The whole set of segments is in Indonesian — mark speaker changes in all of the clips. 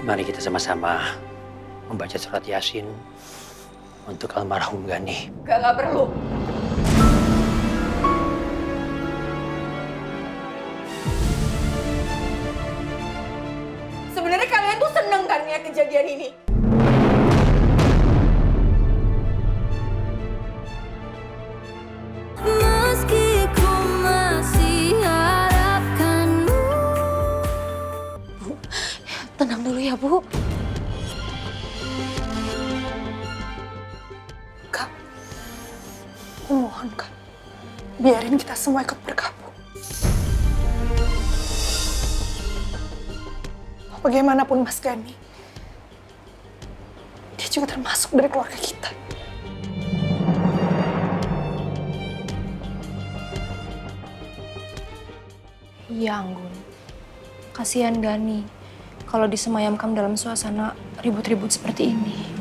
Speaker 1: Mari kita sama-sama membaca surat Yasin untuk almarhum Gani.
Speaker 2: Nggak perlu. Sebenarnya kalian tuh seneng kan lihat kejadian ini?
Speaker 3: Meski ku masih harapkanmu.
Speaker 4: Bu, tenang dulu ya, Bu.
Speaker 5: Kak, aku mohon Kak, biarin kita semua ikut bergabung. Bagaimanapun Mas Gani, dia juga termasuk dari keluarga kita.
Speaker 4: Iya, Anggun. Kasihan Gani kalau disemayamkan dalam suasana ribut-ribut seperti ini.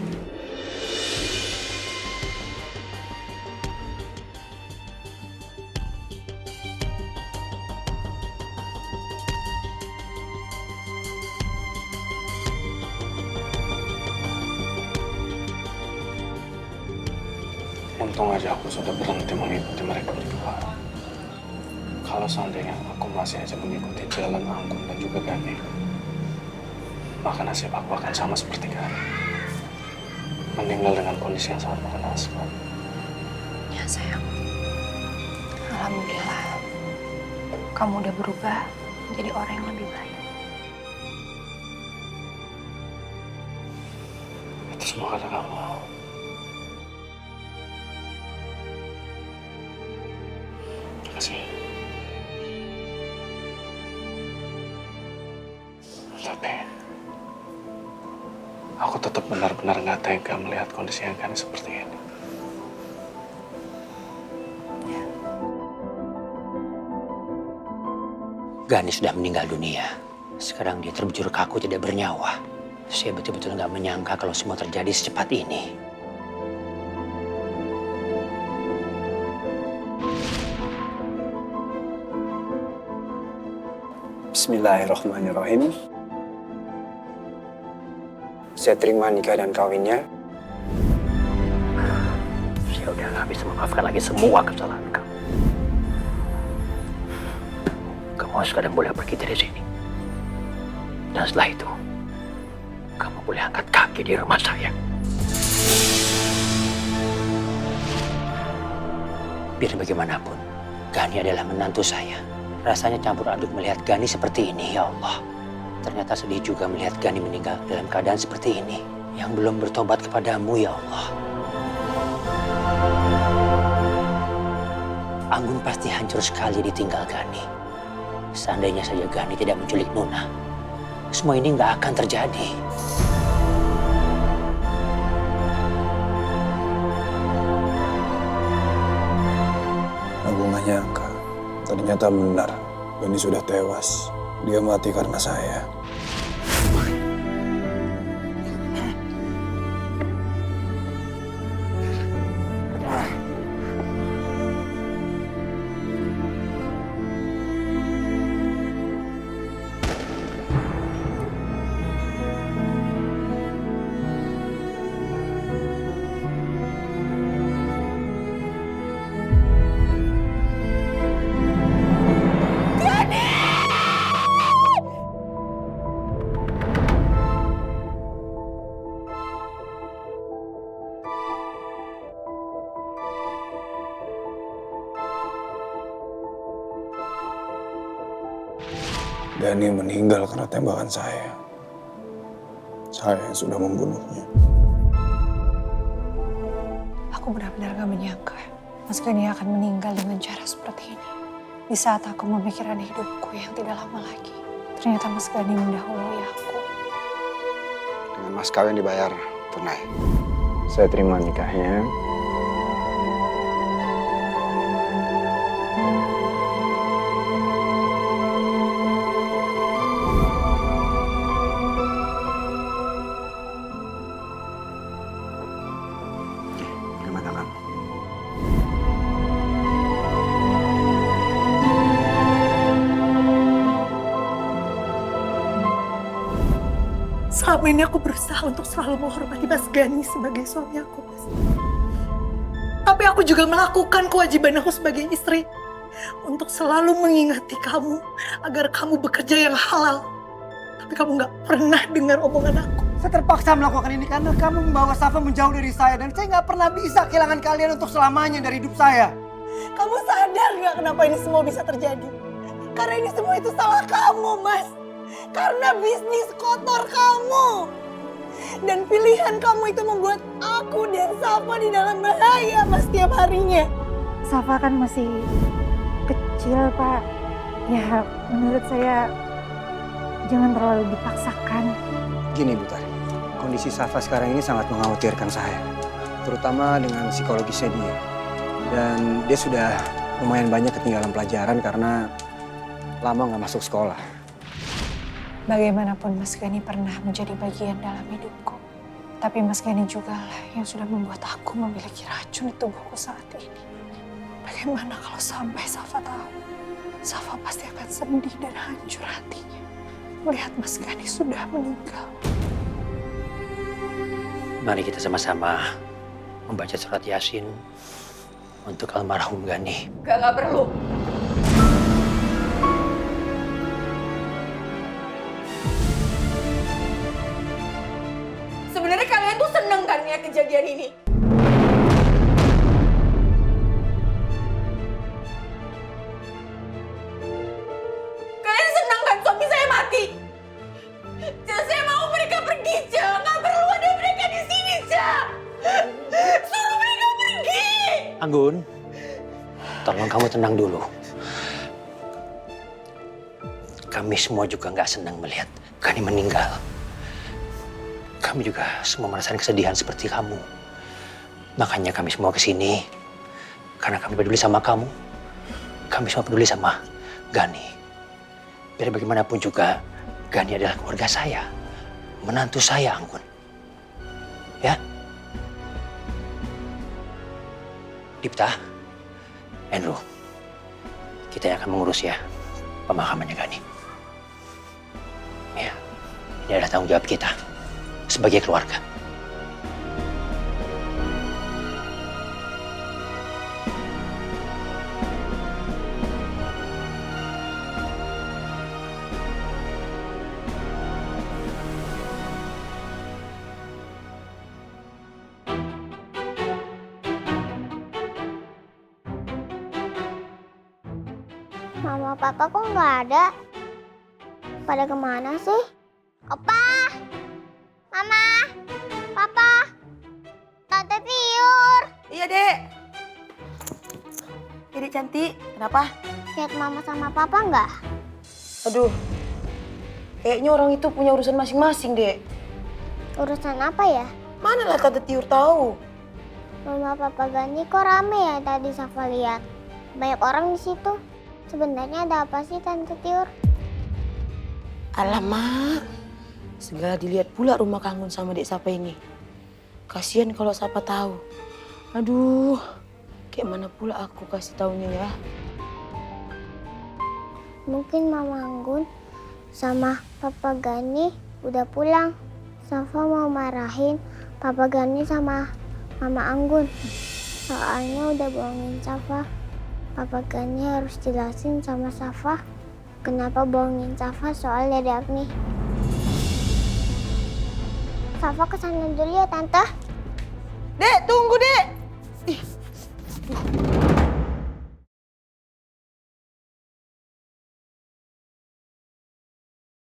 Speaker 6: Untung aja aku sudah berhenti mengikuti mereka berdua. Kalau seandainya aku masih aja mengikuti jalan Anggun dan juga Gani, maka nasib aku akan sama seperti Gani. Meninggal dengan kondisi yang sangat mengenaskan.
Speaker 4: Ya, sayang. Alhamdulillah. Kamu udah berubah menjadi orang yang lebih baik.
Speaker 6: Itu semua kata kamu. Terima kasih. Tapi aku tetap benar-benar gak tega melihat kondisi yang Gani seperti ini.
Speaker 1: Gani sudah meninggal dunia. Sekarang dia terbujur kaku tidak bernyawa. Saya betul-betul nggak menyangka kalau semua terjadi secepat ini.
Speaker 7: Bismillahirrahmanirrahim. Saya terima nikah dan kawinnya.
Speaker 1: Saya udah nggak bisa memaafkan lagi semua kesalahan kamu. Kamu sekarang boleh pergi dari sini. Dan setelah itu, kamu boleh angkat kaki di rumah saya. Biar bagaimanapun, Gani adalah menantu saya. Rasanya campur aduk melihat Gani seperti ini, ya Allah. Ternyata sedih juga melihat Gani meninggal dalam keadaan seperti ini. Yang belum bertobat kepadamu, ya Allah. Anggun pasti hancur sekali ditinggal Gani. Seandainya saja Gani tidak menculik Nuna, semua ini nggak akan terjadi.
Speaker 7: Aku nggak nyangka, ternyata benar. Gani sudah tewas. Dia mati karena saya. Gani meninggal karena tembakan saya. Saya yang sudah membunuhnya.
Speaker 5: Aku benar-benar gak menyangka Mas Gani akan meninggal dengan cara seperti ini. Di saat aku memikirkan hidupku yang tidak lama lagi, ternyata Mas Gani mendahului aku.
Speaker 7: Dengan mas kawin dibayar tunai. Saya terima nikahnya. Terima tangan.
Speaker 2: Selama ini aku berusaha untuk selalu menghormati Mas Gani sebagai suami aku, Mas. Tapi aku juga melakukan kewajiban aku sebagai istri untuk selalu mengingati kamu agar kamu bekerja yang halal. Tapi kamu gak pernah dengar omongan aku.
Speaker 8: Saya terpaksa melakukan ini karena kamu membawa Safa menjauh dari saya dan saya nggak pernah bisa kehilangan kalian untuk selamanya dari hidup saya.
Speaker 2: Kamu sadar gak kenapa ini semua bisa terjadi? Karena ini semua itu salah kamu, Mas. Karena bisnis kotor kamu. Dan pilihan kamu itu membuat aku dan Safa di dalam bahaya, Mas, setiap harinya.
Speaker 5: Safa kan masih kecil, Pak. Ya, menurut saya jangan terlalu dipaksakan.
Speaker 8: Gini Bu Tari, kondisi Safa sekarang ini sangat mengkhawatirkan saya. Terutama dengan psikologisnya dia. Dan dia sudah lumayan banyak ketinggalan pelajaran karena lama nggak masuk sekolah.
Speaker 5: Bagaimanapun Mas Gani pernah menjadi bagian dalam hidupku. Tapi Mas Gani juga lah yang sudah membuat aku memiliki racun di tubuhku saat ini. Bagaimana kalau sampai Safa tahu? Safa pasti akan sedih dan hancur hatinya melihat Mas Gani sudah meninggal.
Speaker 1: Mari kita sama-sama membaca surat Yasin untuk almarhum Gani.
Speaker 2: Gak perlu. Sebenarnya kalian tuh seneng kan ya kejadian ini? Kalian seneng kan suami saya mati? Saya mau mereka pergi, Cak. Gak perlu ada mereka di sini, Cak. Suruh mereka pergi.
Speaker 1: Anggun, tolong kamu tenang dulu. Kami semua juga nggak senang melihat Gani meninggal. Kami juga semua merasakan kesedihan seperti kamu. Makanya kami semua kesini karena kami peduli sama kamu. Kami semua peduli sama Gani. Biar bagaimanapun juga, Gani adalah keluarga saya, menantu saya, Anggun. Ya? Dipta, Andrew, kita yang akan mengurus ya pemakamannya Gani. Ya, ini adalah tanggung jawab kita sebagai keluarga.
Speaker 9: Mama papa kok nggak ada? Pada kemana sih? Opa! Mama! Papa! Tante Tiur!
Speaker 2: Iya, Dek. Dek cantik, kenapa?
Speaker 9: Lihat mama sama papa nggak?
Speaker 2: Aduh, kayaknya orang itu punya urusan masing-masing, Dek.
Speaker 9: Urusan apa ya?
Speaker 2: Mana lah Tante Tiur tahu?
Speaker 9: Mama papa Gani kok rame ya tadi Safa lihat. Banyak orang di situ. Sebenarnya ada apa sih Tante Tiur?
Speaker 10: Alamak, segala dilihat pula rumah Kanggun sama Dek Safa ini. Kasian kalau Safa tahu. Aduh, kayak mana pula aku kasih taunya ya.
Speaker 9: Mungkin Mama Anggun sama Papa Gani udah pulang. Safa mau marahin Papa Gani sama Mama Anggun. Soalnya udah bohongin Safa. Papa Gani harus jelasin sama Safa kenapa bohongin Safa soal Dede Agni. Safa kesana dulu ya Tante.
Speaker 2: Dek, tunggu, Dek.